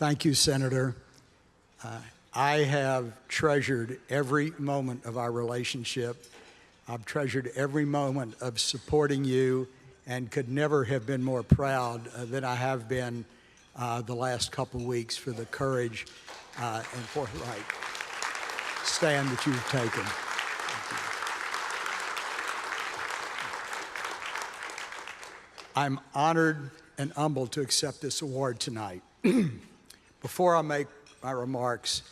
Thank you, Senator. I have treasured every moment of our relationship. I've treasured every moment of supporting you and could never have been more proud than I have been the last couple weeks for the courage and forthright stand that you've taken. I'm honored and humbled to accept this award tonight. Before I make my remarks,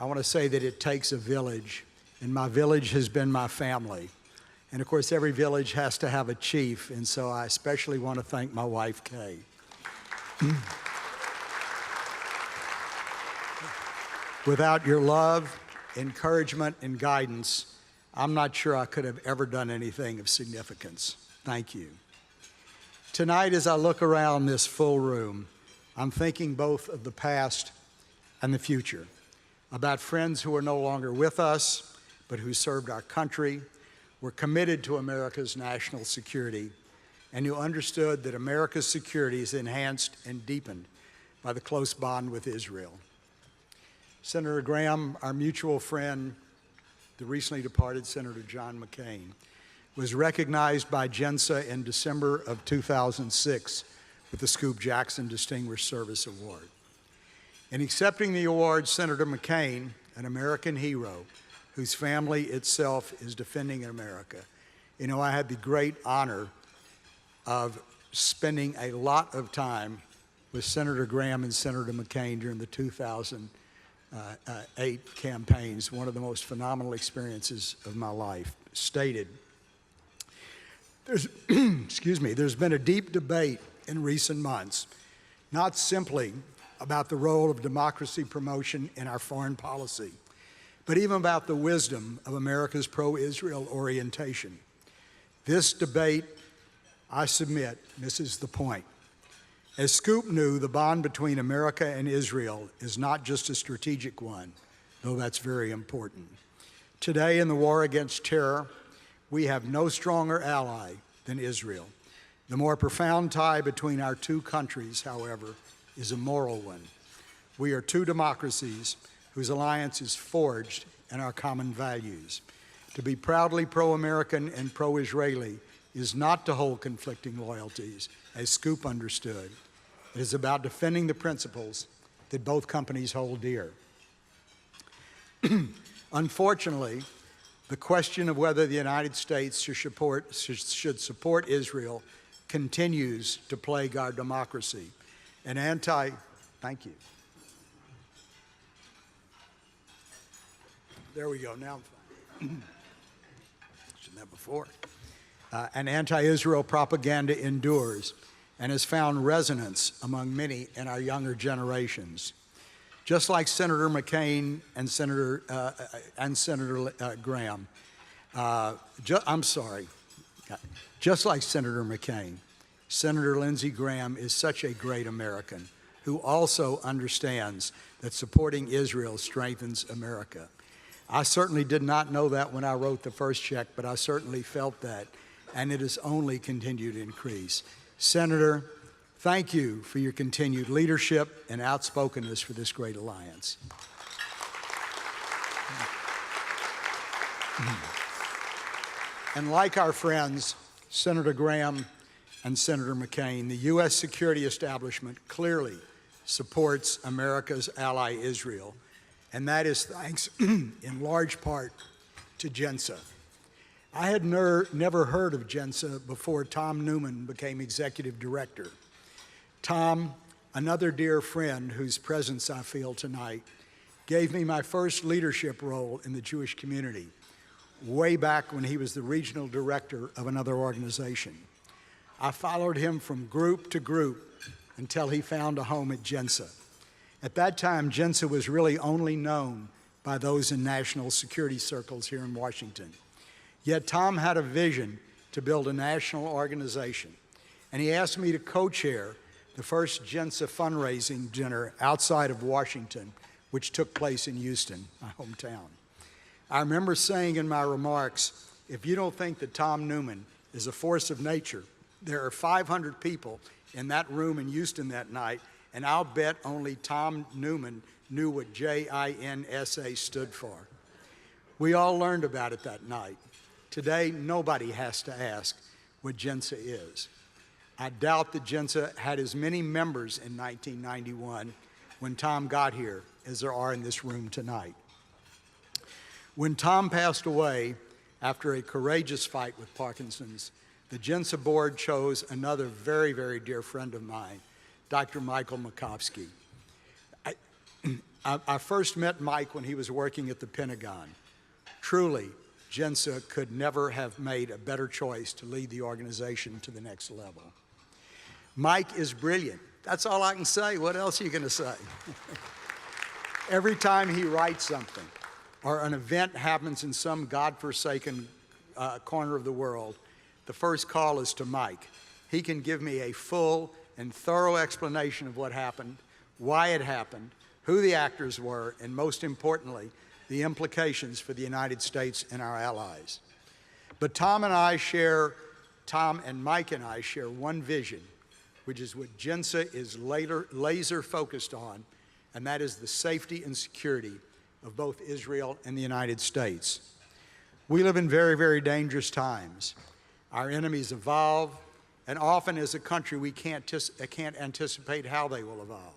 I want to say that it takes a village, and my village has been my family. And of course, every village has to have a chief, and so I especially want to thank my wife, Kay. Without your love, encouragement, and guidance, I'm not sure I could have ever done anything of significance. Thank you. Tonight, as I look around this full room, I'm thinking both of the past and the future, about friends who are no longer with us, but who served our country, were committed to America's national security, and who understood that America's security is enhanced and deepened by the close bond with Israel. Senator Graham, our mutual friend, the recently departed Senator John McCain, was recognized by JINSA in December of 2006 with the Scoop Jackson Distinguished Service Award. In accepting the award, Senator McCain, an American hero whose family itself is defending America, you know, I had the great honor of spending a lot of time with Senator Graham and Senator McCain during the 2008 campaigns, one of the most phenomenal experiences of my life. Stated, there's been a deep debate in recent months, not simply about the role of democracy promotion in our foreign policy, but even about the wisdom of America's pro-Israel orientation. This debate, I submit, misses the point. As Scoop knew, the bond between America and Israel is not just a strategic one, though that's very important. Today, in the war against terror, we have no stronger ally than Israel. The more profound tie between our two countries, however, is a moral one. We are two democracies whose alliance is forged in our common values. To be proudly pro-American and pro-Israeli is not to hold conflicting loyalties, as Scoop understood. It is about defending the principles that both companies hold dear. Unfortunately, the question of whether the United States should support Israel continues to plague our democracy. Thank you. There we go, now I'm fine. Mentioned that before. An anti-Israel propaganda endures and has found resonance among many in our younger generations. Just like Senator McCain and Senator Graham, just like Senator McCain, Senator Lindsey Graham is such a great American who also understands that supporting Israel strengthens America. I certainly did not know that when I wrote the first check, but I certainly felt that, and it has only continued to increase. Senator, thank you for your continued leadership and outspokenness for this great alliance. And like our friends, Senator Graham and Senator McCain, the U.S. security establishment clearly supports America's ally Israel, and that is thanks in large part to JINSA. I had never heard of JINSA before Tom Newman became executive director. Tom, another dear friend whose presence I feel tonight, gave me my first leadership role in the Jewish community, way back when he was the regional director of another organization. I followed him from group to group until he found a home at JINSA. At that time, JINSA was really only known by those in national security circles here in Washington. Yet Tom had a vision to build a national organization, and he asked me to co-chair the first JINSA fundraising dinner outside of Washington, which took place in Houston, my hometown. I remember saying in my remarks, if you don't think that Tom Newman is a force of nature, there are 500 people in that room in Houston that night, and I'll bet only Tom Newman knew what JINSA stood for. We all learned about it that night. Today, nobody has to ask what JINSA is. I doubt that JINSA had as many members in 1991 when Tom got here as there are in this room tonight. When Tom passed away after a courageous fight with Parkinson's, the JINSA board chose another very, very dear friend of mine, Dr. Michael Makovsky. I first met Mike when he was working at the Pentagon. Truly, JINSA could never have made a better choice to lead the organization to the next level. Mike is brilliant. That's all I can say. What else are you going to say? Every time he writes something or an event happens in some godforsaken corner of the world, the first call is to Mike. He can give me a full and thorough explanation of what happened, why it happened, who the actors were, and most importantly, the implications for the United States and our allies. But Tom and Mike and I share one vision, which is what JINSA is laser focused on, and that is the safety and security of both Israel and the United States. We live in very, very dangerous times. Our enemies evolve, and often as a country we can't anticipate how they will evolve.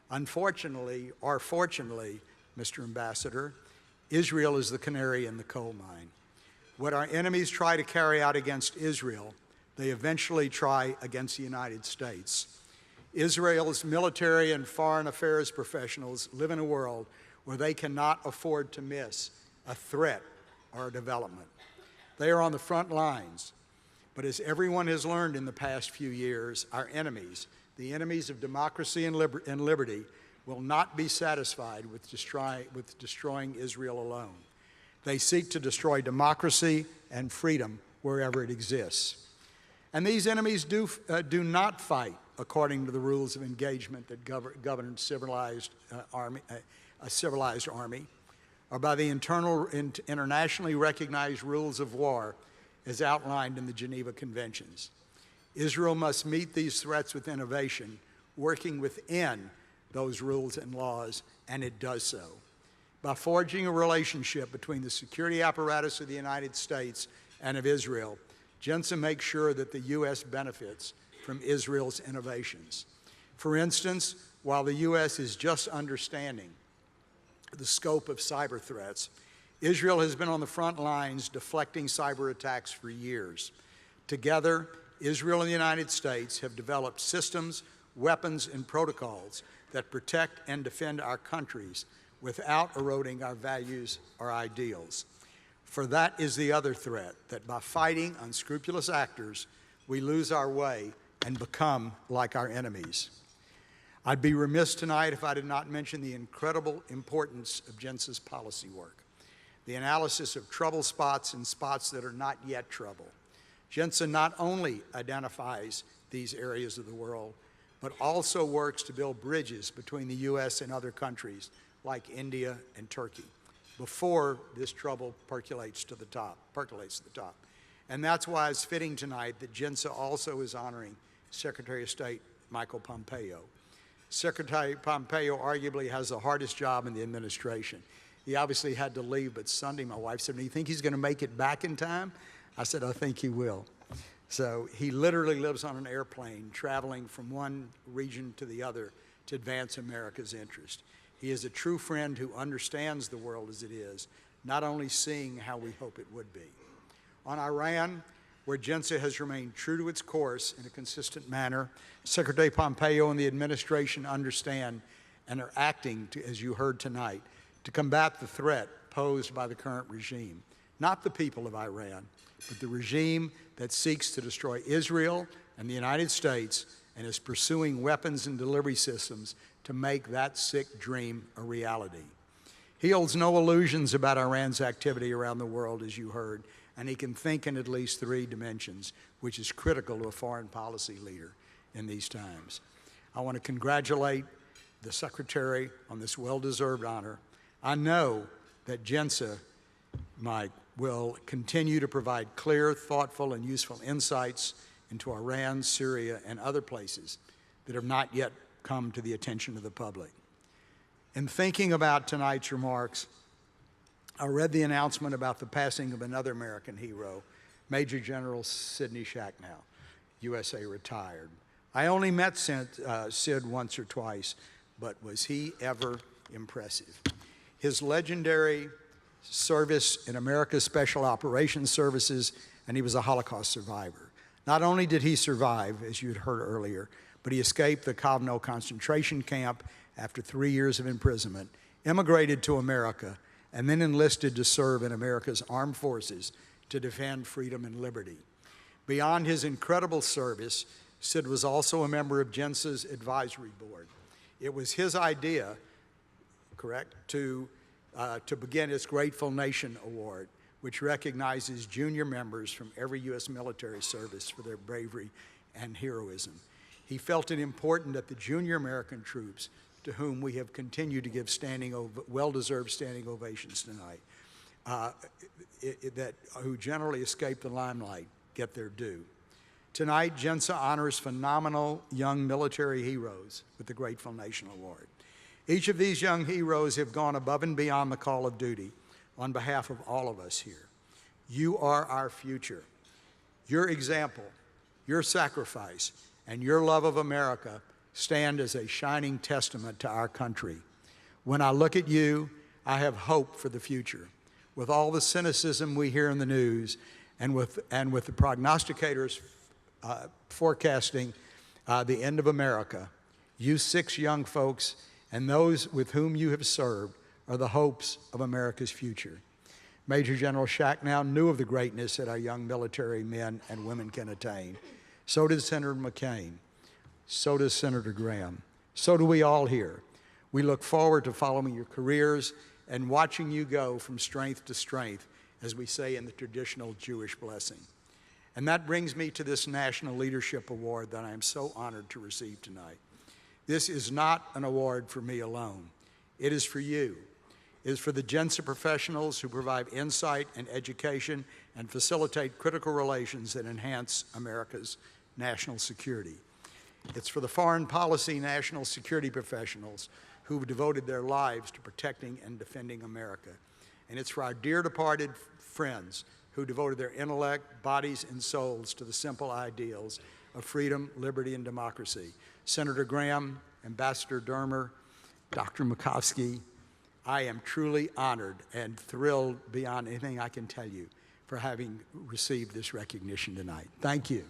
Unfortunately, or fortunately, Mr. Ambassador, Israel is the canary in the coal mine. What our enemies try to carry out against Israel, they eventually try against the United States. Israel's military and foreign affairs professionals live in a world where they cannot afford to miss a threat or a development. They are on the front lines. But as everyone has learned in the past few years, our enemies, the enemies of democracy and liberty, will not be satisfied with destroying Israel alone. They seek to destroy democracy and freedom wherever it exists. And these enemies do not fight according to the rules of engagement that govern a civilized army, or by the internationally recognized rules of war as outlined in the Geneva Conventions. Israel must meet these threats with innovation, working within those rules and laws, and it does so. By forging a relationship between the security apparatus of the United States and of Israel, JINSA makes sure that the U.S. benefits from Israel's innovations. For instance, while the U.S. is just understanding the scope of cyber threats, Israel has been on the front lines deflecting cyber attacks for years. Together, Israel and the United States have developed systems, weapons, and protocols that protect and defend our countries without eroding our values or ideals. For that is the other threat, that by fighting unscrupulous actors, we lose our way and become like our enemies. I'd be remiss tonight if I did not mention the incredible importance of JINSA's policy work, the analysis of trouble spots and spots that are not yet trouble. JINSA not only identifies these areas of the world, but also works to build bridges between the U.S. and other countries like India and Turkey before this trouble percolates to the top. And that's why it's fitting tonight that JINSA also is honoring Secretary of State Michael Pompeo. Secretary Pompeo arguably has the hardest job in the administration. He obviously had to leave, but Sunday my wife said, "Do you think he's going to make it back in time?" I said, "I think he will." So he literally lives on an airplane, traveling from one region to the other to advance America's interest. He is a true friend who understands the world as it is, not only seeing how we hope it would be. On Iran, where JINSA has remained true to its course in a consistent manner, Secretary Pompeo and the administration understand and are acting, as you heard tonight, to combat the threat posed by the current regime. Not the people of Iran, but the regime that seeks to destroy Israel and the United States and is pursuing weapons and delivery systems to make that sick dream a reality. He holds no illusions about Iran's activity around the world, as you heard, and he can think in at least 3 dimensions, which is critical to a foreign policy leader in these times. I want to congratulate the Secretary on this well-deserved honor. I know that JINSA, Mike, will continue to provide clear, thoughtful, and useful insights into Iran, Syria, and other places that have not yet come to the attention of the public. In thinking about tonight's remarks, I read the announcement about the passing of another American hero, Major General Sidney Shak now, USA retired. I only met Sid once or twice, but was he ever impressive? His legendary service in America's Special Operations Services, and he was a Holocaust survivor. Not only did he survive, as you had heard earlier, but he escaped the Kovno concentration camp after 3 years of imprisonment, immigrated to America, and then enlisted to serve in America's armed forces to defend freedom and liberty. Beyond his incredible service, Sid was also a member of JINSA's advisory board. It was his idea, correct, to begin its Grateful Nation Award, which recognizes junior members from every U.S. military service for their bravery and heroism. He felt it important that the junior American troops, to whom we have continued to give well-deserved standing ovations tonight, who generally escape the limelight, get their due. Tonight, JINSA honors phenomenal young military heroes with the Grateful Nation Award. Each of these young heroes have gone above and beyond the call of duty on behalf of all of us here. You are our future. Your example, your sacrifice, and your love of America stand as a shining testament to our country. When I look at you, I have hope for the future. With all the cynicism we hear in the news, and with the prognosticators forecasting the end of America, you 6 young folks and those with whom you have served are the hopes of America's future. Major General Shak now knew of the greatness that our young military men and women can attain. So did Senator McCain. So does Senator Graham. So do we all here. We look forward to following your careers and watching you go from strength to strength, as we say in the traditional Jewish blessing. And that brings me to this National Leadership Award that I am so honored to receive tonight. This is not an award for me alone. It is for you. It is for the JINSA professionals who provide insight and education and facilitate critical relations that enhance America's national security. It's for the foreign policy national security professionals who've devoted their lives to protecting and defending America. And it's for our dear departed friends who devoted their intellect, bodies, and souls to the simple ideals of freedom, liberty, and democracy. Senator Graham, Ambassador Dermer, Dr. Makovsky, I am truly honored and thrilled beyond anything I can tell you for having received this recognition tonight. Thank you.